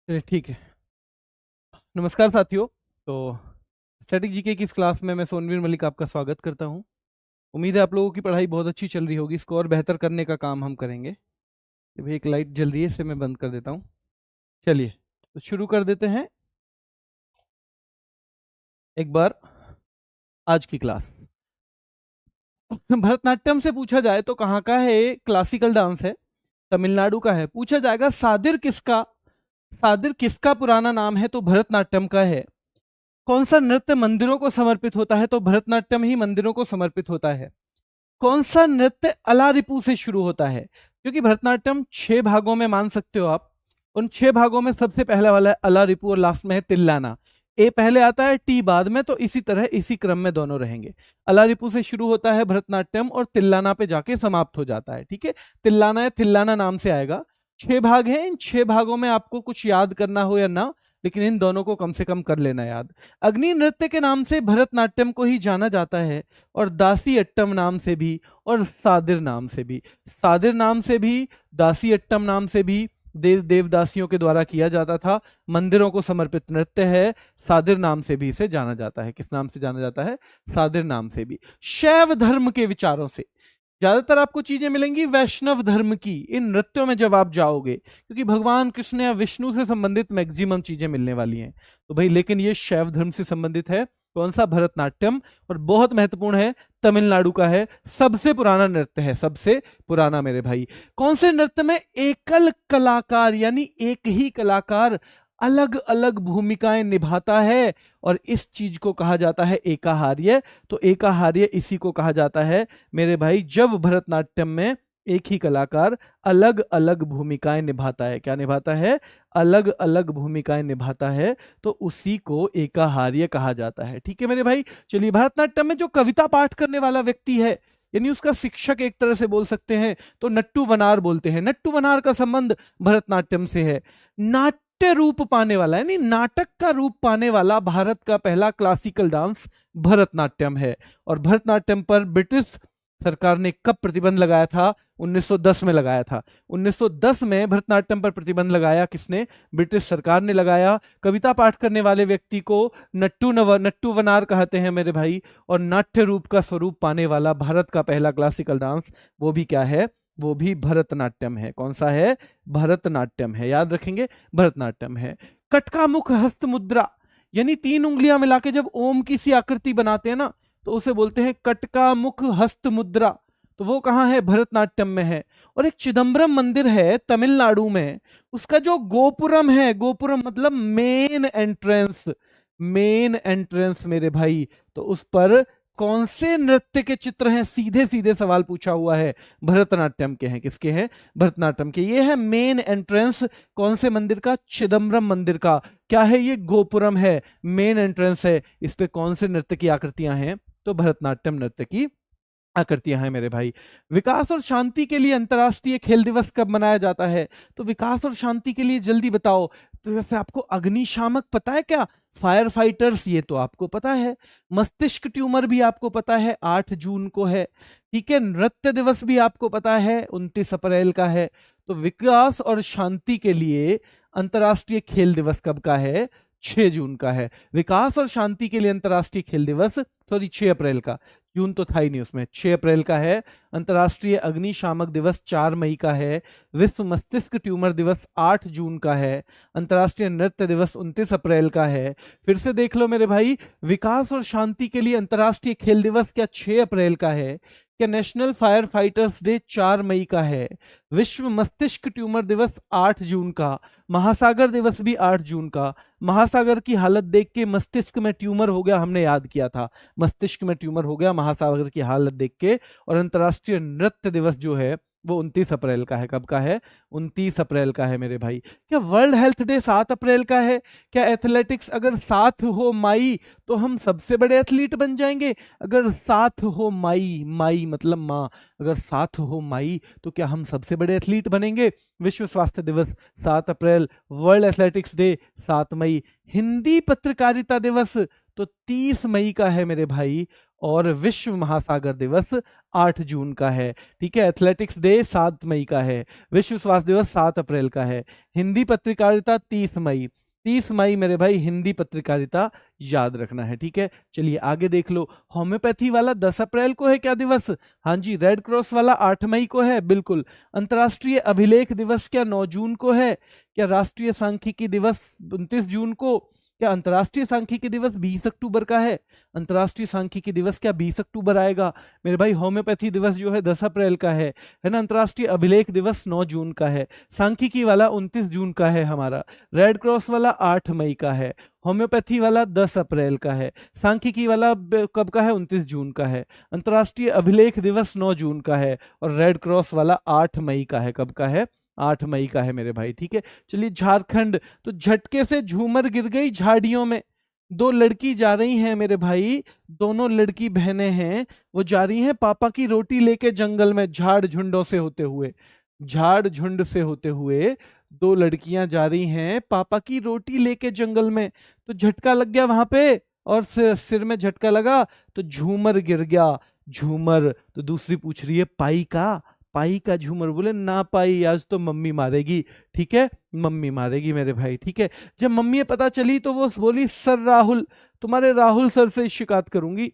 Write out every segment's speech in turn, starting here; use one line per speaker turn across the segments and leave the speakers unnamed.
चलिए ठीक है। नमस्कार साथियों। तो स्टैटिक जीके की इस क्लास में मैं सोनवीर मलिक आपका स्वागत करता हूं। उम्मीद है आप लोगों की पढ़ाई बहुत अच्छी चल रही होगी। इसको और बेहतर करने का काम हम करेंगे। ये भाई एक लाइट जल रही है, इसे मैं बंद कर देता हूं। चलिए तो शुरू कर देते हैं एक बार आज की क्लास। भरतनाट्यम से पूछा जाए तो कहाँ का है? ये क्लासिकल डांस है, तमिलनाडु का है। पूछा जाएगा सादिर किसका पुराना नाम है, तो भरतनाट्यम का है। कौन सा नृत्य मंदिरों को समर्पित होता है, तो भरतनाट्यम ही मंदिरों को समर्पित होता है। कौन सा नृत्य अलारिपू से शुरू होता है? क्योंकि भरतनाट्यम 6 भागों में मान सकते हो आप। उन 6 भागों में सबसे पहला वाला है अलारिपू और लास्ट में है तिल्लाना। ए पहले आता है, टी बाद में, तो इसी तरह इसी क्रम में दोनों रहेंगे। अलारिपू से शुरू होता है भरतनाट्यम और तिल्लाना पे जाके समाप्त हो जाता है। ठीक है, तिल्लाना या थिल्लाना नाम से आएगा। 6 भाग हैं। इन 6 भागों में आपको कुछ याद करना हो या ना, लेकिन इन दोनों को कम से कम कर लेना याद। अग्नि नृत्य के नाम से भरतनाट्यम को ही जाना जाता है, और दासी अट्टम नाम से भी, और सादिर नाम से भी। सादिर नाम से भी, दासी अट्टम नाम से भी देव देवदासियों के द्वारा किया जाता था। मंदिरों को समर्पित नृत्य है। सादिर नाम से भी इसे जाना जाता है। किस नाम से जाना जाता है? सादिर नाम से भी। शैव धर्म के विचारों से ज्यादातर आपको चीजें मिलेंगी वैष्णव धर्म की इन नृत्यों में जब आप जाओगे, क्योंकि भगवान कृष्ण या विष्णु से संबंधित मैक्सिमम चीजें मिलने वाली हैं। तो भाई लेकिन ये शैव धर्म से संबंधित है। कौन सा? भरतनाट्यम। और बहुत महत्वपूर्ण है, तमिलनाडु का है। सबसे पुराना नृत्य है, सबसे पुराना मेरे भाई। कौन से नृत्य में एकल कलाकार यानी एक ही कलाकार अलग अलग भूमिकाएं निभाता है, और इस चीज को कहा जाता है एकाहार्य। तो एकाहार्य इसी को कहा जाता है मेरे भाई, जब भरतनाट्यम में एक ही कलाकार अलग अलग भूमिकाएं निभाता है। क्या निभाता है? अलग अलग भूमिकाएं निभाता है, तो उसी को एकाहार्य कहा जाता है। ठीक है मेरे भाई। चलिए, भरतनाट्यम में जो कविता पाठ करने वाला व्यक्ति है, यानी उसका शिक्षक एक तरह से बोल सकते हैं, तो नट्टू वनार बोलते हैं। नट्टू वनार का संबंध भरतनाट्यम से है। नाट्य रूप पाने वाला यानी नाटक का रूप पाने वाला भारत का पहला क्लासिकल डांस भरतनाट्यम है। और भरतनाट्यम पर ब्रिटिश सरकार ने कब प्रतिबंध लगाया था? 1910 में लगाया था। 1910 में भरतनाट्यम पर प्रतिबंध लगाया किसने? ब्रिटिश सरकार ने लगाया। कविता पाठ करने वाले व्यक्ति को नट्टू वनार कहते हैं मेरे भाई। और नाट्य रूप का स्वरूप पाने वाला भारत का पहला क्लासिकल डांस, वो भी क्या है? वो भी भरतनाट्यम है। कौन सा है? भरतनाट्यम है। याद रखेंगे, भरतनाट्यम है। कटका मुख हस्त मुद्रा, यानी 3 उंगलियां मिला के जब ओम की सी आकृति बनाते हैं ना, तो उसे बोलते हैं कटका मुख हस्त मुद्रा। तो वो कहाँ है? भरतनाट्यम में है। और एक चिदम्बरम मंदिर है तमिलनाडु में, उसका जो गोपुरम है, गोपुरम मतलब मेन एंट्रेंस, मेन एंट्रेंस मेरे भाई, तो उस पर कौन से नृत्य के चित्र हैं? सीधे सीधे सवाल पूछा हुआ है। भरतनाट्यम के हैं। किसके हैं? भरतनाट्यम के। ये है मेन एंट्रेंस कौन से मंदिर का? चिदम्बरम मंदिर का। क्या है ये? गोपुरम है, मेन एंट्रेंस है। इस पे कौन से नृत्य की आकृतियां हैं? तो भरतनाट्यम नृत्य की आकृतियां हैं मेरे भाई। विकास और शांति के लिए अंतर्राष्ट्रीय खेल दिवस कब मनाया जाता है? तो विकास और शांति के लिए जल्दी बताओ। तो वैसे आपको अग्निशामक पता है क्या? फायर फाइटर्स, ये तो आपको पता है। मस्तिष्क ट्यूमर भी आपको पता है, 8 जून को है। ठीक है, नृत्य दिवस भी आपको पता है, 29 अप्रैल का है। तो विकास और शांति के लिए अंतर्राष्ट्रीय खेल दिवस कब का है? 6 जून का है। विकास और शांति के लिए अंतर्राष्ट्रीय खेल दिवस, सॉरी 6 अप्रैल का, जून तो था ही नहीं उसमें, 6 अप्रैल का है। अंतर्राष्ट्रीय अग्निशामक दिवस 4 मई का है। विश्व मस्तिष्क ट्यूमर दिवस 8 जून का है। अंतर्राष्ट्रीय नृत्य दिवस 29 अप्रैल का है। फिर से देख लो मेरे भाई, विकास और शांति के लिए अंतर्राष्ट्रीय खेल दिवस क्या 6 अप्रैल का है? क्या नेशनल फायर फाइटर्स डे 4 मई का है? विश्व मस्तिष्क ट्यूमर दिवस 8 जून का। महासागर दिवस भी 8 जून का। महासागर की हालत देख के मस्तिष्क में ट्यूमर हो गया, हमने याद किया था, मस्तिष्क में ट्यूमर हो गया महासागर की हालत देख के। और अंतर्राष्ट्रीय नृत्य दिवस जो है वो 29 अप्रैल का है। कब का है? 29 अप्रैल का है मेरे भाई। क्या वर्ल्ड हेल्थ डे 7 अप्रैल का है? क्या एथलेटिक्स अगर 7 हो मई तो हम सबसे बड़े एथलीट बन जाएंगे? अगर 7 हो मई, मई मतलब माँ, अगर 7 हो मई तो क्या हम सबसे बड़े एथलीट बनेंगे? विश्व स्वास्थ्य दिवस 7 अप्रैल। वर्ल्ड एथलेटिक्स डे 7 मई। हिंदी पत्रकारिता दिवस तो 30 मई का है मेरे भाई। और विश्व महासागर दिवस 8 जून का है। ठीक है, एथलेटिक्स डे 7 मई का है, विश्व स्वास्थ्य दिवस 7 अप्रैल का है, हिंदी पत्रकारिता 30 मई, 30 मई मेरे भाई हिंदी पत्रकारिता याद रखना है। ठीक है, चलिए आगे देख लो। होम्योपैथी वाला 10 अप्रैल को है क्या दिवस? हाँ जी। रेड क्रॉस वाला 8 मई को है, बिल्कुल। अंतर्राष्ट्रीय अभिलेख दिवस क्या 9 जून को है? क्या राष्ट्रीय सांख्यिकी दिवस 29 जून को? क्या अंतर्राष्ट्रीय सांख्यिकी दिवस 20 अक्टूबर का है? अंतर्राष्ट्रीय सांख्यिकी दिवस क्या 20 अक्टूबर आएगा? मेरे भाई होम्योपैथी दिवस जो है 10 अप्रैल का है ना। अंतर्राष्ट्रीय अभिलेख दिवस 9 जून का है, सांख्यिकी वाला 29 जून का है हमारा, रेड क्रॉस वाला 8 मई का है, होम्योपैथी वाला 10 अप्रैल का है, सांख्यिकी वाला कब का है? 29 जून का है, अंतर्राष्ट्रीय अभिलेख दिवस 9 जून का है, और रेड क्रॉस वाला 8 मई का है। कब का है? 8 मई का है मेरे भाई। ठीक है, चलिए झारखंड, तो झटके से झूमर गिर गई झाड़ियों में। 2 लड़की जा रही हैं मेरे भाई, दोनों लड़की बहनें हैं, वो जा रही हैं पापा की रोटी लेके जंगल में, झाड़ झुंडों से होते हुए, झाड़ झुंड से होते हुए 2 लड़कियां जा रही हैं पापा की रोटी लेके जंगल में। तो झटका लग गया वहां पे, और सिर में झटका लगा तो झूमर गिर गया। झूमर, तो दूसरी पूछ रही है पाई का? पाई का झूमर? बोले ना पाई, आज तो मम्मी मारेगी। ठीक है, मम्मी मारेगी मेरे भाई। ठीक है, जब मम्मी पता चली तो वो बोली सर राहुल, तुम्हारे राहुल सर से शिकायत करूंगी।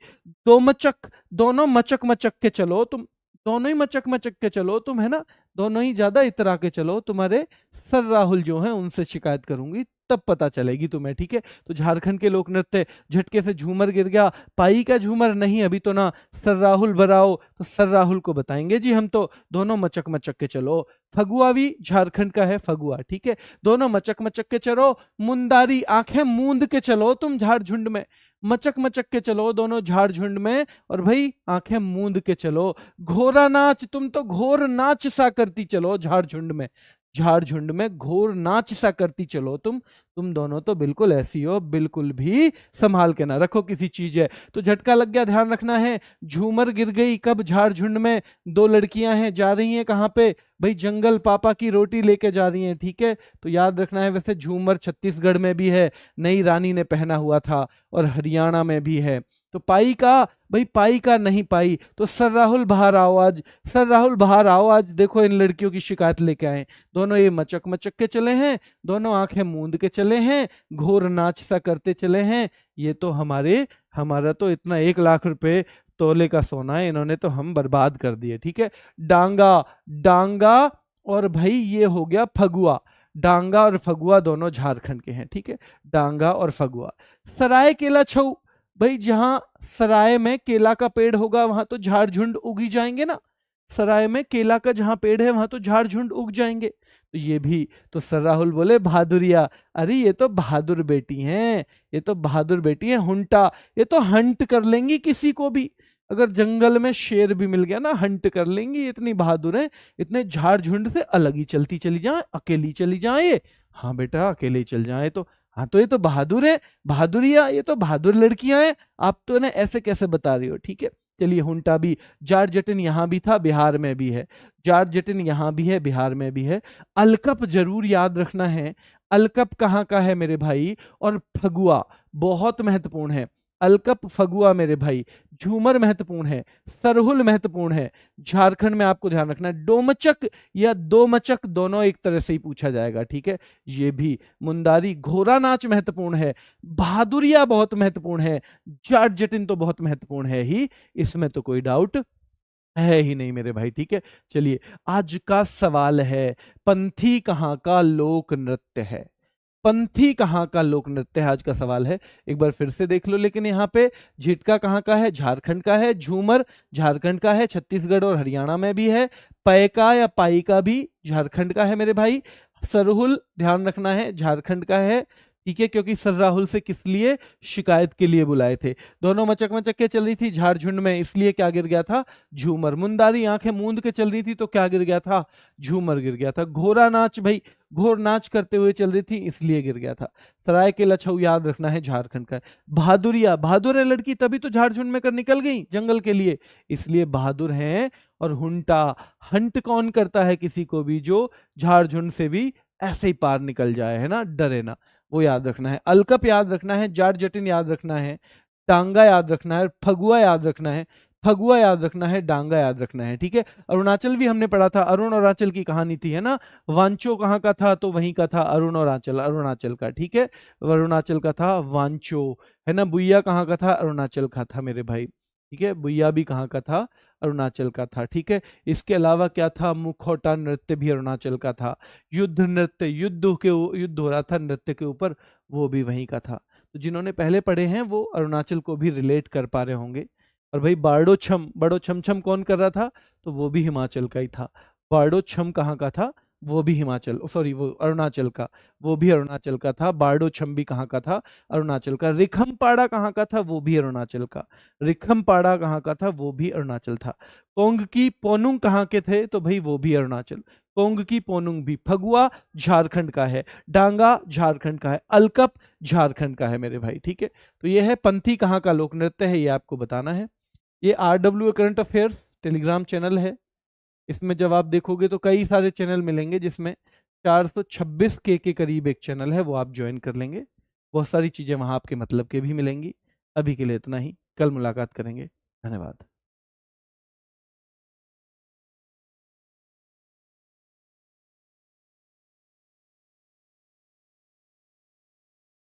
दो मचक, दोनों मचक मचक के चलो तुम, दोनों ही मचक मचक के चलो तुम, है ना, दोनों ही ज्यादा इतरा के चलो, तुम्हारे सर राहुल जो है उनसे शिकायत करूंगी, तब पता चलेगी तुम्हें। ठीक है, तो झारखंड के लोक नृत्य, झटके से झूमर गिर गया, पाई का झूमर नहीं, अभी तो ना, सर राहुल बनाओ, तो सर राहुल को बताएंगे जी हम तो, दोनों मचक मचक के चलो। फगुआ भी झारखंड का है, फगुआ। ठीक है, दोनों मचक मचक के चलो। मुंदारी, आंखें मूंद के चलो तुम झाड़ झुंड में, मचक मचक के चलो दोनों झाड़ झुंड में, और भाई आंखें मूंद के चलो। घोरा नाच, तुम तो घोर नाच सा करती चलो झाड़ झुंड में, झाड़ झुंड में घोर नाच सा करती चलो तुम दोनों तो बिल्कुल ऐसी हो, बिल्कुल भी संभाल के ना रखो किसी चीज है। तो झटका लग गया, ध्यान रखना है। झूमर गिर गई कब? झाड़ झुंड में। 2 लड़कियां हैं, जा रही हैं कहाँ पे? भाई जंगल, पापा की रोटी लेके जा रही हैं। ठीक है, तो याद रखना है। वैसे झूमर छत्तीसगढ़ में भी है, नई रानी ने पहना हुआ था, और हरियाणा में भी है। तो पाई का, भाई पाई का नहीं, पाई तो सर राहुल बाहर आओ आज, सर राहुल बाहर आओ आज, देखो इन लड़कियों की शिकायत लेके आए। दोनों ये मचक मचक के चले हैं, दोनों आंखें मूंद के चले हैं, घोर नाच सा करते चले हैं। ये तो हमारा तो इतना 1 लाख रुपए तोले का सोना है, इन्होंने तो हम बर्बाद कर दिए। ठीक है, डांगा, डांगा, और भाई ये हो गया फगुआ। डांगा और फगुआ दोनों झारखंड के हैं। ठीक है, डांगा और फगुआ। सराय केला छऊ, भाई जहां सराय में केला का पेड़ होगा वहां तो झाड़ झुंड उगी जाएंगे ना, सराय में केला का जहां पेड़ है वहां तो झाड़ झुंड उग जाएंगे। तो ये भी, तो सर राहुल बोले बहादुरिया, अरे ये तो बहादुर बेटी हैं, ये तो बहादुर बेटी है। हुंटा, ये तो हंट कर लेंगी किसी को भी, अगर जंगल में शेर भी मिल गया ना हंट कर लेंगी, इतनी बहादुर है, इतने झाड़ झुंड से अलग ही चलती चली जाए, अकेली चली जाए। हाँ बेटा अकेले ही चल जाए तो, हाँ तो ये तो बहादुर है, बहादुरिया, ये तो बहादुर लड़कियां हैं, आप तो ना ऐसे कैसे बता रही हो। ठीक है, चलिए हुंटा भी। जाट जटिन यहां भी था, बिहार में भी है, जाट जटिन यहां भी है, बिहार में भी है। अलकप जरूर याद रखना है, अलकप कहाँ का है मेरे भाई, और फगुआ बहुत महत्वपूर्ण है। अलकप, फगुआ मेरे भाई। झूमर महत्वपूर्ण है, सरहुल महत्वपूर्ण है। झारखंड में आपको ध्यान रखना है, डोमचक या दोमचक दोनों एक तरह से ही पूछा जाएगा। ठीक है, ये भी। मुंदारी, घोड़ा नाच महत्वपूर्ण है। बहादुरिया बहुत महत्वपूर्ण है। जाट जटिन तो बहुत महत्वपूर्ण है ही, इसमें तो कोई डाउट है ही नहीं मेरे भाई। ठीक है, चलिए आज का सवाल है, पंथी कहाँ का लोक नृत्य है? पंथी कहाँ का लोक नृत्य है, आज का सवाल है। एक बार फिर से देख लो, लेकिन यहाँ पे झिटका कहाँ का है? झारखंड का है। झूमर झारखंड का है, छत्तीसगढ़ और हरियाणा में भी है। पैका या पाई का भी झारखंड का है मेरे भाई। सरहुल ध्यान रखना है, झारखंड का है। ठीक है, क्योंकि सर राहुल से किस लिए? शिकायत के लिए बुलाए थे। दोनों मचक मचक के चल रही थी झाड़ झुंड में, इसलिए क्या गिर गया था? झूमर। मुंदारी आंखें मूंद के चल रही थी तो क्या गिर गया था? झूमर गिर गया था। घोड़ा नाच, भाई घोर नाच करते हुए चल रही थी इसलिए गिर गया था। सराय के लछऊ याद रखना है, झारखंड का है। बहादुरिया, बहादुर है लड़की तभी तो झाड़ झुंड में कर निकल गई जंगल के लिए, इसलिए बहादुर हैं। और हुंटा, हंट कौन करता है किसी को भी? जो झाड़ झुंड से भी ऐसे ही पार निकल जाए, है ना, डरे ना, वो याद रखना है। अलकप याद रखना है, जाट जटिन याद रखना है। डांगा याद रखना है, फगुआ याद रखना है, फगुआ याद रखना है, डांगा याद रखना है, ठीक है। अरुणाचल भी हमने पढ़ा था, अरुण और आंचल की कहानी थी, है ना। वांचो कहाँ का था, तो वहीं का था, अरुण और आंचल, अरुणाचल का, ठीक है। अरुणाचल का था वांचो, है ना। बुइया कहाँ का था, अरुणाचल का था मेरे भाई, ठीक है। बुइया भी कहाँ का था, अरुणाचल का था, ठीक है। इसके अलावा क्या था, मुखौटा नृत्य भी अरुणाचल का था। युद्ध नृत्य, युद्ध हो रहा था नृत्य के ऊपर, वो भी वहीं का था। तो जिन्होंने पहले पढ़े हैं वो अरुणाचल को भी रिलेट कर पा रहे होंगे। और भाई बारडो छम, बड़ो छम छम कौन कर रहा था, तो वो भी हिमाचल का ही था। बारडो छम कहाँ का था, वो भी हिमाचल, सॉरी वो अरुणाचल का, वो भी अरुणाचल का था। बारडो छम भी कहाँ का था, अरुणाचल का। रिखमपाड़ा कहाँ का था, वो भी अरुणाचल का। रिखमपाड़ा कहाँ का था, वो भी अरुणाचल था। कोंग की पोनुंग कहाँ के थे, तो भाई वो भी अरुणाचल। कोंग की पोनुंग भी। फगुआ झारखंड का है, डांगा झारखंड का है, अलकप झारखंड का है मेरे भाई, ठीक है। तो ये है पंथी कहाँ का लोक नृत्य है, ये आपको बताना है। ये RW current affairs Telegram channel है। इसमें जब आप देखोगे तो कई सारे चैनल मिलेंगे, जिसमें 426 के करीब एक चैनल है, वो आप ज्वाइन कर लेंगे। बहुत सारी चीज़ें वहाँ आपके मतलब के भी मिलेंगी। अभी के लिए इतना ही, कल मुलाकात करेंगे। धन्यवाद।